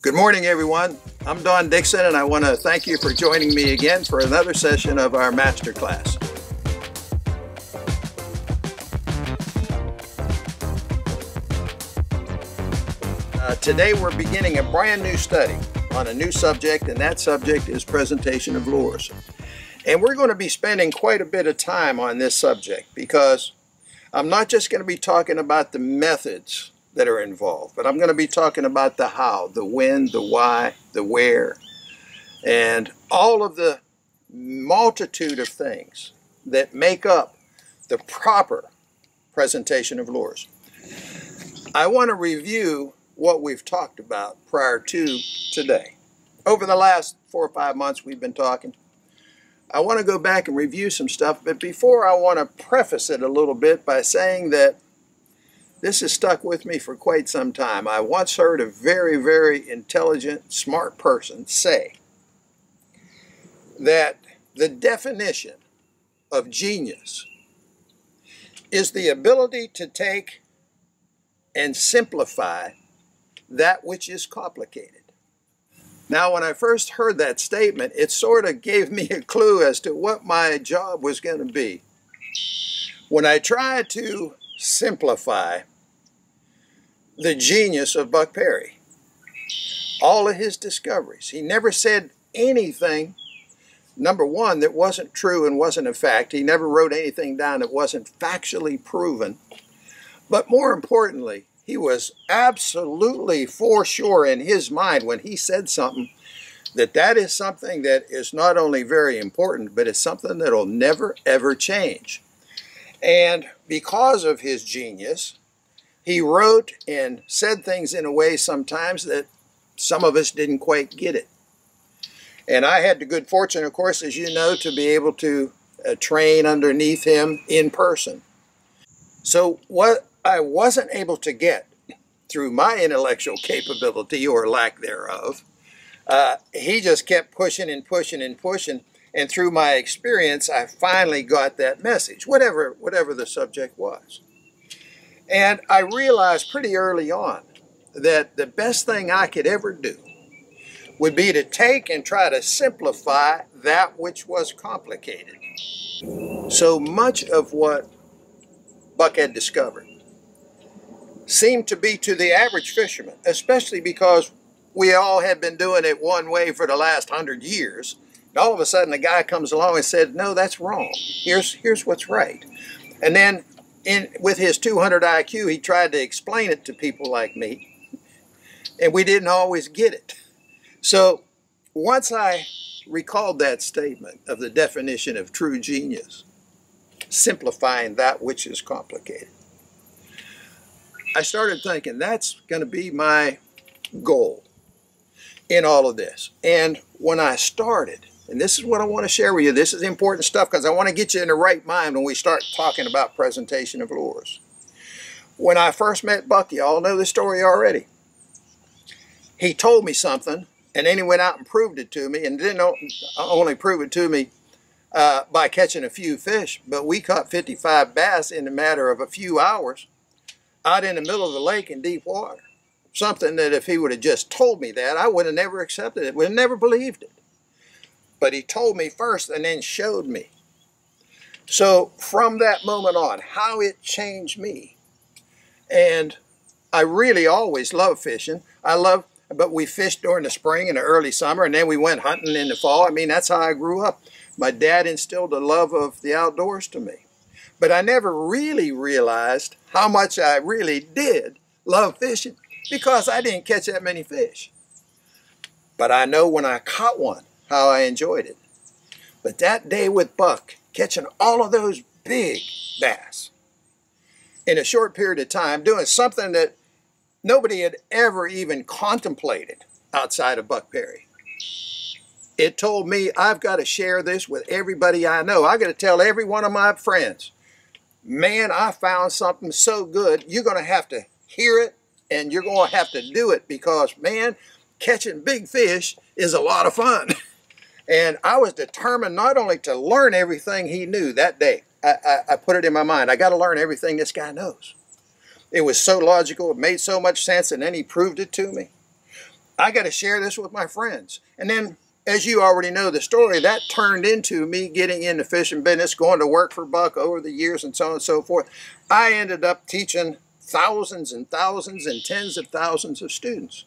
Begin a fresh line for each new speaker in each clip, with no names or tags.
Good morning, everyone. I'm Don Dickson, and I want to thank you for joining me again for another session of our master class. Today we're beginning a brand new study on a new subject, and that subject is presentation of lures. And we're going to be spending quite a bit of time on this subject because I'm not just going to be talking about the methods that are involved, but I'm going to be talking about the how, the when, the why, the where, and all of the multitude of things that make up the proper presentation of lures. I want to review what we've talked about prior to today. Over the last 4 or 5 months we've been talking. I want to go back and review some stuff, but before I want to preface it a little bit by saying that this has stuck with me for quite some time. I once heard a very, very intelligent, smart person say that the definition of genius is the ability to take and simplify that which is complicated. Now, when I first heard that statement, it sort of gave me a clue as to what my job was going to be. When I tried to simplify the genius of Buck Perry, all of his discoveries, he never said anything, number one, that wasn't true and wasn't a fact. He never wrote anything down that wasn't factually proven. But more importantly, he was absolutely for sure in his mind when he said something that is something that is not only very important, but it's something that will never, ever change. And because of his genius, he wrote and said things in a way sometimes that some of us didn't quite get it. And I had the good fortune, of course, as you know, to be able to train underneath him in person. So what I wasn't able to get through my intellectual capability or lack thereof, he just kept pushing and pushing and pushing. And through my experience, I finally got that message, whatever the subject was. And I realized pretty early on that the best thing I could ever do would be to take and try to simplify that which was complicated. So much of what Buck had discovered seemed to be to the average fisherman, especially because we all had been doing it one way for the last 100 years. And all of a sudden, a guy comes along and said, no, that's wrong. Here's what's right. And then with his 200 IQ, he tried to explain it to people like me, and we didn't always get it. So once I recalled that statement of the definition of true genius, simplifying that which is complicated, I started thinking that's going to be my goal in all of this. And when I started, and this is what I want to share with you. This is important stuff because I want to get you in the right mind when we start talking about presentation of lures. When I first met Buck, you all know the story already. He told me something, and then he went out and proved it to me, and didn't only prove it to me by catching a few fish, but we caught 55 bass in a matter of a few hours out in the middle of the lake in deep water. Something that if he would have just told me that, I would have never accepted it, would have never believed it. But he told me first and then showed me. So from that moment on, how it changed me. And I really always loved fishing. But we fished during the spring and the early summer, and then we went hunting in the fall. I mean, that's how I grew up. My dad instilled a love of the outdoors to me. But I never really realized how much I really did love fishing because I didn't catch that many fish. But I know when I caught one, how I enjoyed it. But that day with Buck, catching all of those big bass in a short period of time, doing something that nobody had ever even contemplated outside of Buck Perry. It told me I've got to share this with everybody I know. I got to tell every one of my friends, man, I found something so good, you're going to have to hear it and you're going to have to do it because, man, catching big fish is a lot of fun. And I was determined not only to learn everything he knew that day. I put it in my mind. I got to learn everything this guy knows. It was so logical. It made so much sense. And then he proved it to me. I got to share this with my friends. And then, as you already know the story, that turned into me getting in the fishing business, going to work for Buck over the years and so on and so forth. I ended up teaching thousands and thousands and tens of thousands of students.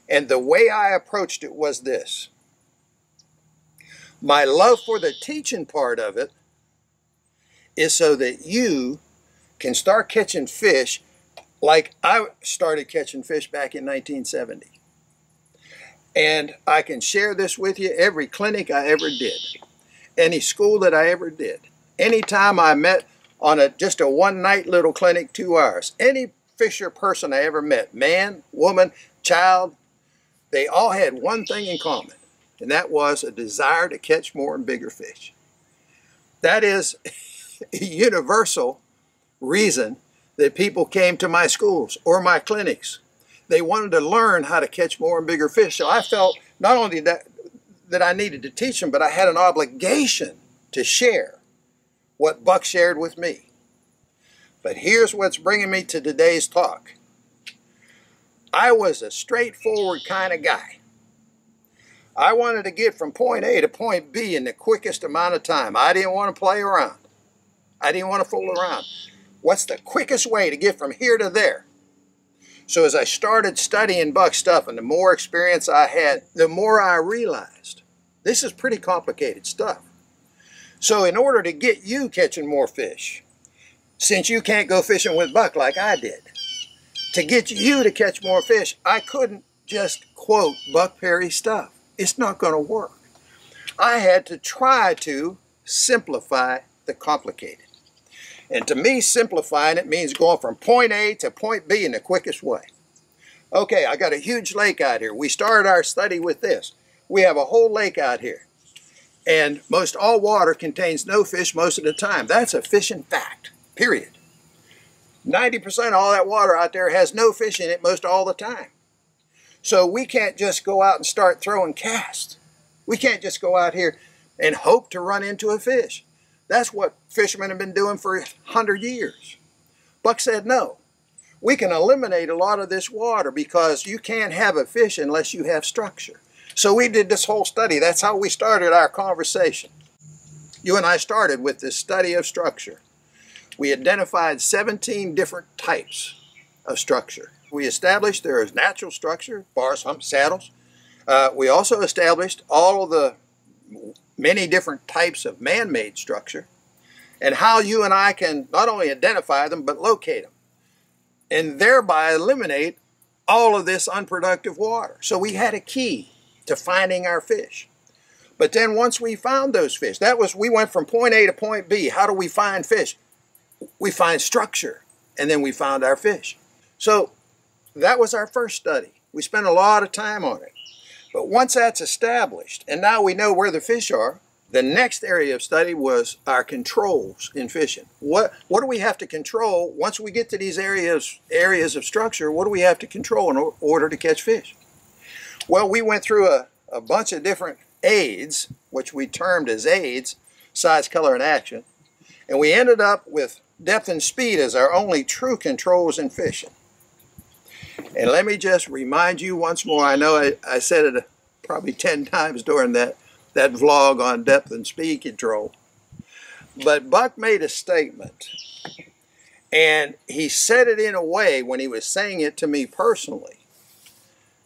And the way I approached it was this. My love for the teaching part of it is so that you can start catching fish like I started catching fish back in 1970. And I can share this with you every clinic I ever did, any school that I ever did, anytime I met on just a one-night little clinic, 2 hours, any fisher person I ever met, man, woman, child, they all had one thing in common, and that was a desire to catch more and bigger fish. That is a universal reason that people came to my schools or my clinics. They wanted to learn how to catch more and bigger fish. So I felt not only that I needed to teach them, but I had an obligation to share what Buck shared with me. But here's what's bringing me to today's talk. I was a straightforward kind of guy. I wanted to get from point A to point B in the quickest amount of time. I didn't want to play around. I didn't want to fool around. What's the quickest way to get from here to there? So as I started studying Buck stuff and the more experience I had, the more I realized this is pretty complicated stuff. So in order to get you catching more fish, since you can't go fishing with Buck like I did, to get you to catch more fish, I couldn't just quote Buck Perry stuff. It's not going to work. I had to try to simplify the complicated. And to me, simplifying it means going from point A to point B in the quickest way. Okay, I got a huge lake out here. We started our study with this. We have a whole lake out here. And most all water contains no fish most of the time. That's a fishing fact, period. 90% of all that water out there has no fish in it most all the time. So we can't just go out and start throwing casts. We can't just go out here and hope to run into a fish. That's what fishermen have been doing for 100 years. Buck said, no, we can eliminate a lot of this water because you can't have a fish unless you have structure. So we did this whole study. That's how we started our conversation. You and I started with this study of structure. We identified 17 different types of structure. We established there is natural structure, bars, humps, saddles. We also established all of the many different types of man-made structure and how you and I can not only identify them but locate them and thereby eliminate all of this unproductive water. So we had a key to finding our fish. But then once we found those fish, we went from point A to point B. How do we find fish? We find structure, and then we found our fish. So that was our first study. We spent a lot of time on it. But once that's established, and now we know where the fish are, the next area of study was our controls in fishing. What do we have to control once we get to these areas of structure? What do we have to control in order to catch fish? Well, we went through a bunch of different aids, which we termed as aids, size, color, and action. And we ended up with depth and speed as our only true controls in fishing. And let me just remind you once more, I know I said it probably 10 times during that vlog on depth and speed control. But Buck made a statement, and he said it in a way when he was saying it to me personally,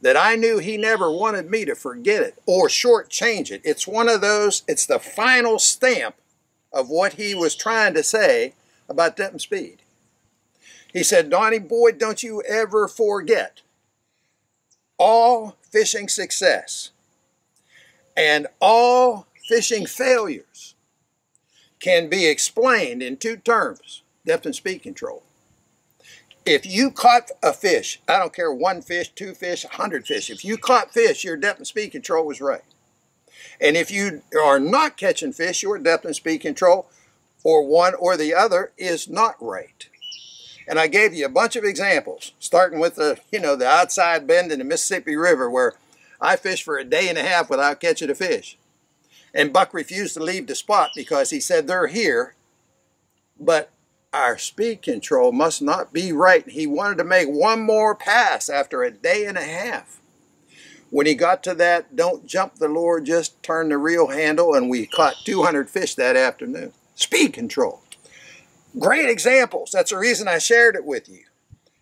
that I knew he never wanted me to forget it or shortchange it. It's one of those, it's the final stamp of what he was trying to say about depth and speed. He said, Donnie, boy, don't you ever forget, all fishing success and all fishing failures can be explained in 2 terms, depth and speed control. If you caught a fish, I don't care, 1 fish, 2 fish, 100 fish, if you caught fish, your depth and speed control was right. And if you are not catching fish, your depth and speed control, or one or the other, is not right. And I gave you a bunch of examples, starting with the outside bend in the Mississippi River where I fished for a day and a half without catching a fish. And Buck refused to leave the spot because he said, they're here, but our speed control must not be right. He wanted to make one more pass after a day and a half. When he got to that, don't jump the lure, just turn the reel handle, and we caught 200 fish that afternoon. Speed control. Great examples. That's the reason I shared it with you.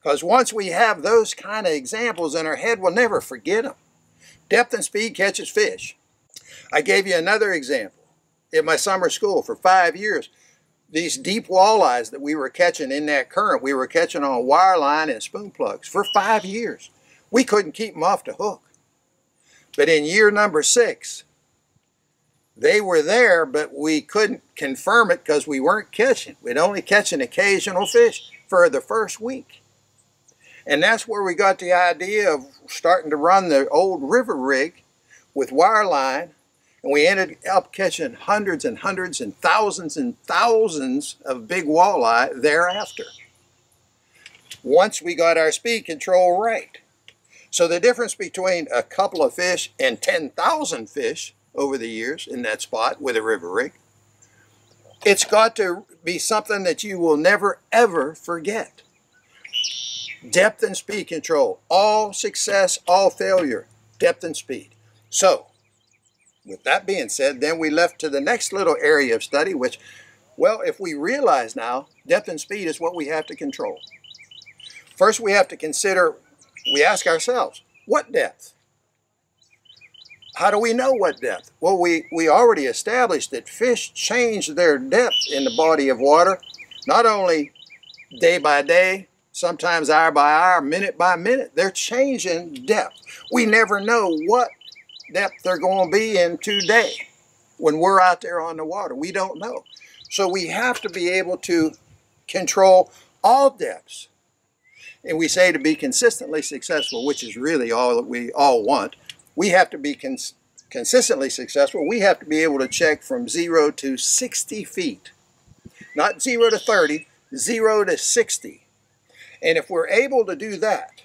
Because once we have those kind of examples in our head, we'll never forget them. Depth and speed catches fish. I gave you another example. In my summer school for 5 years, these deep walleyes that we were catching in that current, we were catching on wire line and spoon plugs for 5 years. We couldn't keep them off the hook. But in year number 6, they were there, but we couldn't confirm it because we weren't catching. We'd only catch an occasional fish for the first week. And that's where we got the idea of starting to run the old river rig with wire line. And we ended up catching hundreds and hundreds and thousands of big walleye thereafter, once we got our speed control right. So the difference between a couple of fish and 10,000 fish over the years in that spot with a river rig, it's got to be something that you will never ever forget. Depth and speed control. All success, all failure. Depth and speed. So, with that being said, then we left to the next little area of study, which, well, if we realize now, depth and speed is what we have to control. First, we have to consider, we ask ourselves, what depth? How do we know what depth? Well, we already established that fish change their depth in the body of water, not only day by day, sometimes hour by hour, minute by minute. They're changing depth. We never know what depth they're going to be in today when we're out there on the water. We don't know. So we have to be able to control all depths. And we say to be consistently successful, which is really all that we all want. We have to be consistently successful. We have to be able to check from 0 to 60 feet. Not 0 to 30, 0 to 60. And if we're able to do that,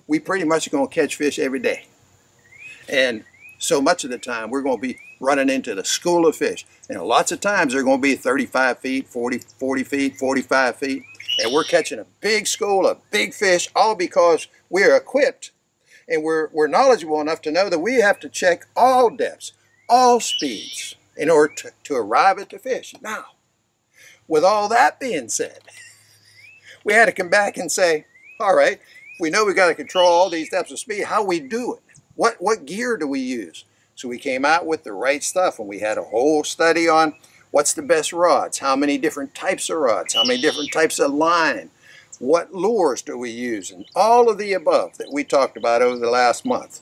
we pretty much are going to catch fish every day. And so much of the time, we're going to be running into the school of fish. And lots of times, they're going to be 35 feet, 40 feet, 45 feet. And we're catching a big school of big fish, all because we're equipped and we're knowledgeable enough to know that we have to check all depths, all speeds, in order to arrive at the fish. Now, with all that being said, we had to come back and say, all right, we know we got to control all these depths of speed. How we do it? What gear do we use? So we came out with the right stuff, and we had a whole study on what's the best rods, how many different types of rods, how many different types of line, what lures do we use, and all of the above that we talked about over the last month.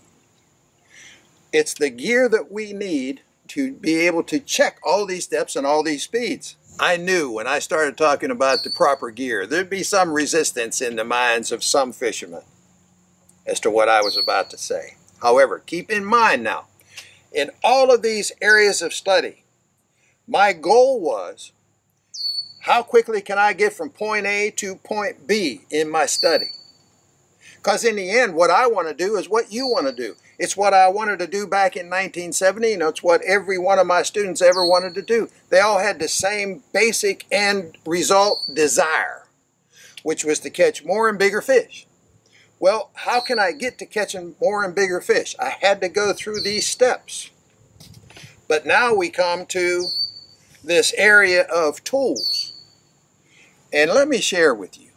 It's the gear that we need to be able to check all these depths and all these speeds. I knew when I started talking about the proper gear, there'd be some resistance in the minds of some fishermen as to what I was about to say. However, keep in mind now, in all of these areas of study, my goal was, how quickly can I get from point A to point B in my study? Because in the end, what I want to do is what you want to do. It's what I wanted to do back in 1970, and it's what every one of my students ever wanted to do. They all had the same basic end result desire, which was to catch more and bigger fish. Well, how can I get to catching more and bigger fish? I had to go through these steps. But now we come to this area of tools. And let me share with you,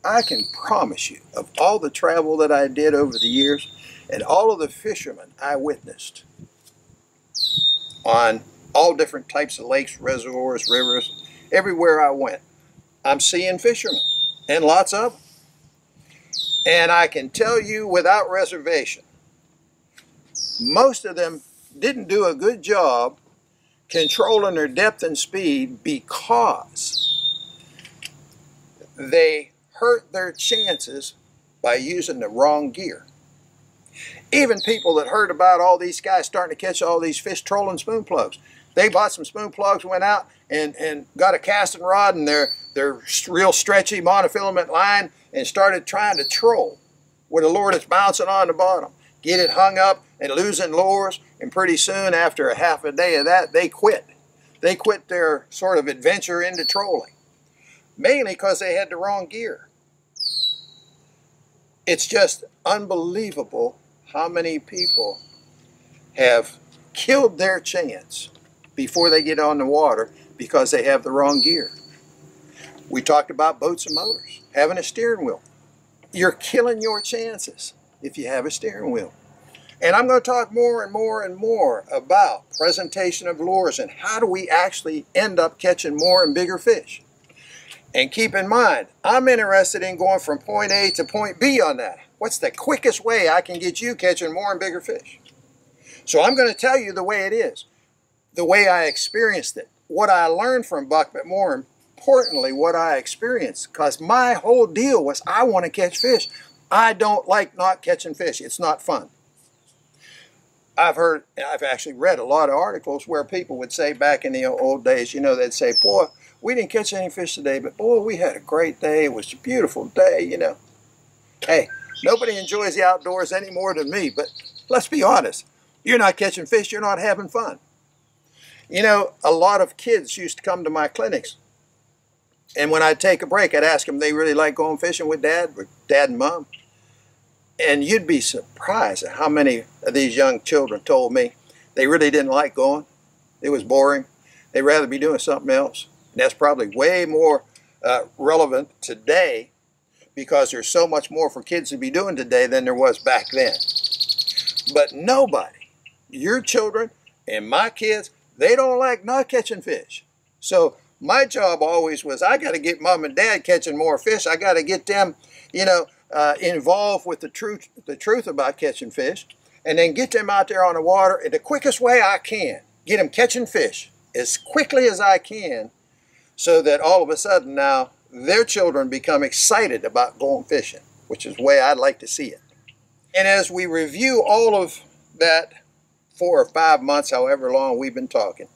I can promise you, of all the travel that I did over the years and all of the fishermen I witnessed on all different types of lakes, reservoirs, rivers, everywhere I went, I'm seeing fishermen, and lots of them. And I can tell you without reservation, most of them didn't do a good job controlling their depth and speed because they hurt their chances by using the wrong gear. Even people that heard about all these guys starting to catch all these fish trolling spoon plugs, they bought some spoon plugs, went out and got a casting rod and their real stretchy monofilament line and started trying to troll with a lure that's bouncing on the bottom. Get it hung up and losing lures, and pretty soon after a half a day of that, they quit. They quit their sort of adventure into trolling, mainly because they had the wrong gear. It's just unbelievable how many people have killed their chance before they get on the water because they have the wrong gear. We talked about boats and motors, having a steering wheel. You're killing your chances if you have a steering wheel. And I'm going to talk more and more and more about presentation of lures and how do we actually end up catching more and bigger fish. And keep in mind, I'm interested in going from point A to point B on that. What's the quickest way I can get you catching more and bigger fish? So I'm going to tell you the way it is, the way I experienced it, what I learned from Buck, but more importantly, what I experienced. Because my whole deal was I want to catch fish. I don't like not catching fish. It's not fun. I've actually read a lot of articles where people would say back in the old days, you know, they'd say, boy, we didn't catch any fish today, but boy, we had a great day. It was a beautiful day, you know. Hey, nobody enjoys the outdoors any more than me, but let's be honest. You're not catching fish, you're not having fun. You know, a lot of kids used to come to my clinics, and when I'd take a break, I'd ask them, they really like going fishing with Dad and Mom. And you'd be surprised at how many of these young children told me they really didn't like going. It was boring. They'd rather be doing something else. And that's probably way more relevant today because there's so much more for kids to be doing today than there was back then. But nobody, your children and my kids, they don't like not catching fish. So my job always was I got to get Mom and Dad catching more fish. I got to get them, you know, involved with the truth about catching fish, and then get them out there on the water in the quickest way I can. Get them catching fish as quickly as I can so that all of a sudden now their children become excited about going fishing, which is the way I'd like to see it. And as we review all of that 4 or 5 months, however long we've been talking,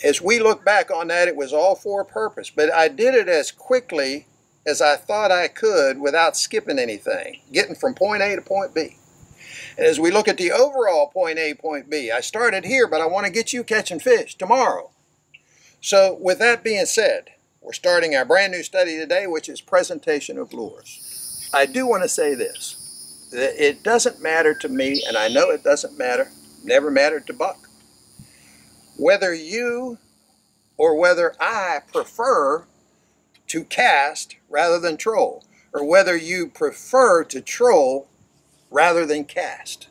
as we look back on that, it was all for a purpose, but I did it as quickly as I thought I could without skipping anything, getting from point A to point B. And as we look at the overall point A, point B, I started here, but I want to get you catching fish tomorrow. So with that being said, we're starting our brand new study today, which is presentation of lures. I do want to say this, that it doesn't matter to me, and I know it doesn't matter, never mattered to Buck, whether you or whether I prefer to cast rather than troll, or whether you prefer to troll rather than cast.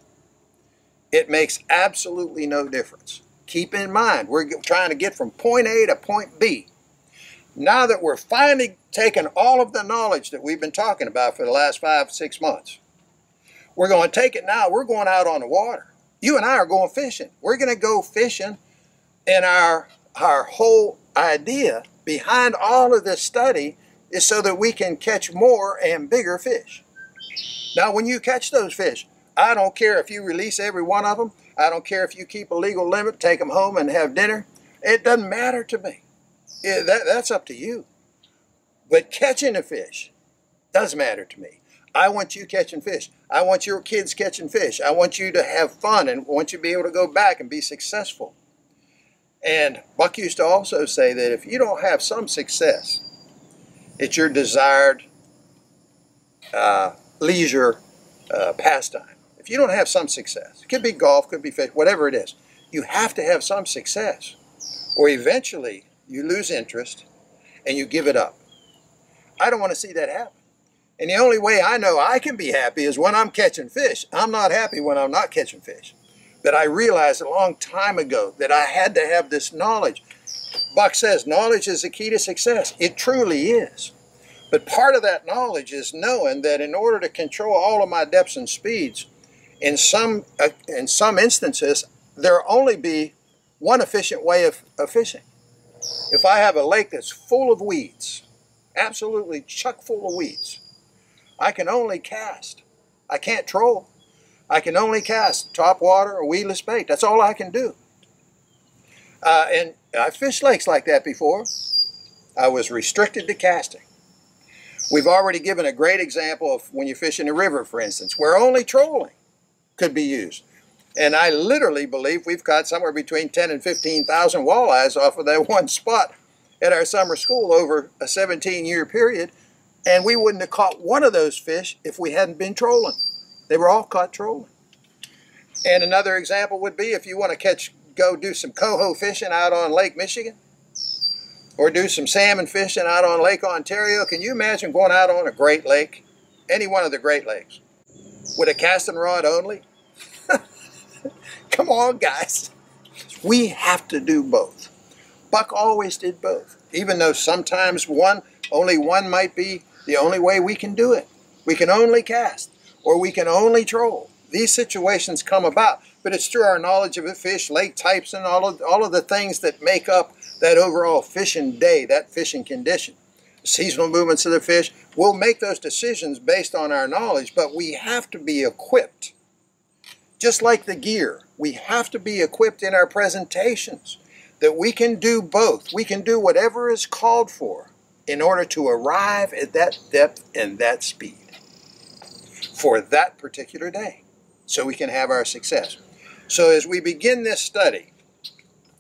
It makes absolutely no difference. Keep in mind, we're trying to get from point A to point B. Now that we're finally taking all of the knowledge that we've been talking about for the last 5, 6 months, we're going to take it now. We're going out on the water. You and I are going fishing. We're going to go fishing, and our whole idea behind all of this study is so that we can catch more and bigger fish. Now, when you catch those fish, I don't care if you release every one of them. I don't care if you keep a legal limit, take them home and have dinner. It doesn't matter to me. That's up to you. But catching a fish does matter to me. I want you catching fish. I want your kids catching fish. I want you to have fun and want you to be able to go back and be successful. And Buck used to also say that if you don't have some success, it's your desired leisure pastime. If you don't have some success, it could be golf, could be fish, whatever it is, you have to have some success, or eventually you lose interest and you give it up. I don't want to see that happen. And the only way I know I can be happy is when I'm catching fish. I'm not happy when I'm not catching fish. But I realized a long time ago that I had to have this knowledge. Buck says knowledge is the key to success. It truly is. But part of that knowledge is knowing that in order to control all of my depths and speeds, in some instances, there'll only be one efficient way of fishing. If I have a lake that's full of weeds, absolutely chock full of weeds, I can only cast. I can't troll. I can only cast top water or weedless bait. That's all I can do. And I fished lakes like that before. I was restricted to casting. We've already given a great example of when you fish in a river, for instance, where only trolling could be used. And I literally believe we've caught somewhere between 10 and 15,000 walleyes off of that one spot at our summer school over a 17-year period. And we wouldn't have caught one of those fish if we hadn't been trolling. They were all caught trolling. And another example would be if you want to go do some coho fishing out on Lake Michigan, or do some salmon fishing out on Lake Ontario. Can you imagine going out on a Great Lake, any one of the Great Lakes, with a casting rod only? Come on, guys. We have to do both. Buck always did both, even though sometimes only one might be the only way we can do it. We can only cast, or we can only troll. These situations come about, but it's through our knowledge of the fish, lake types, and all of the things that make up that overall fishing day, that fishing condition. Seasonal movements of the fish, we'll make those decisions based on our knowledge, but we have to be equipped. Just like the gear, we have to be equipped in our presentations that we can do both. We can do whatever is called for in order to arrive at that depth and that speed for that particular day, so we can have our success. So as we begin this study,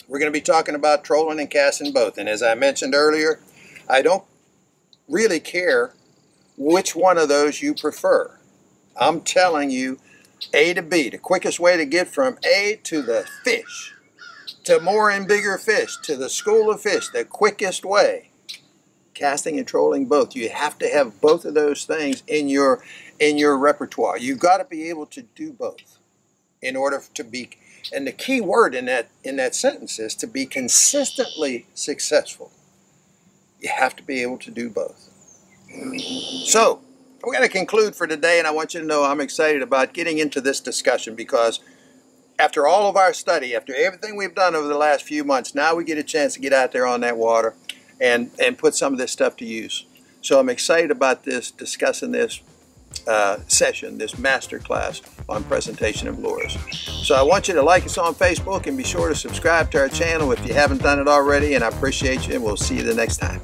we're going to be talking about trolling and casting both. And as I mentioned earlier, I don't really care which one of those you prefer. I'm telling you A to B, the quickest way to get from A to the fish, to more and bigger fish, to the school of fish, the quickest way. Casting and trolling both. You have to have both of those things in your repertoire. You've got to be able to do both in order to be, and the key word in that sentence is to be consistently successful. You have to be able to do both. So, we're going to conclude for today, and I want you to know I'm excited about getting into this discussion because after all of our study, after everything we've done over the last few months, now we get a chance to get out there on that water and put some of this stuff to use. So I'm excited about this, discussing this session, this master class on presentation of lures. So I want you to like us on Facebook and be sure to subscribe to our channel if you haven't done it already, and I appreciate you, and we'll see you the next time.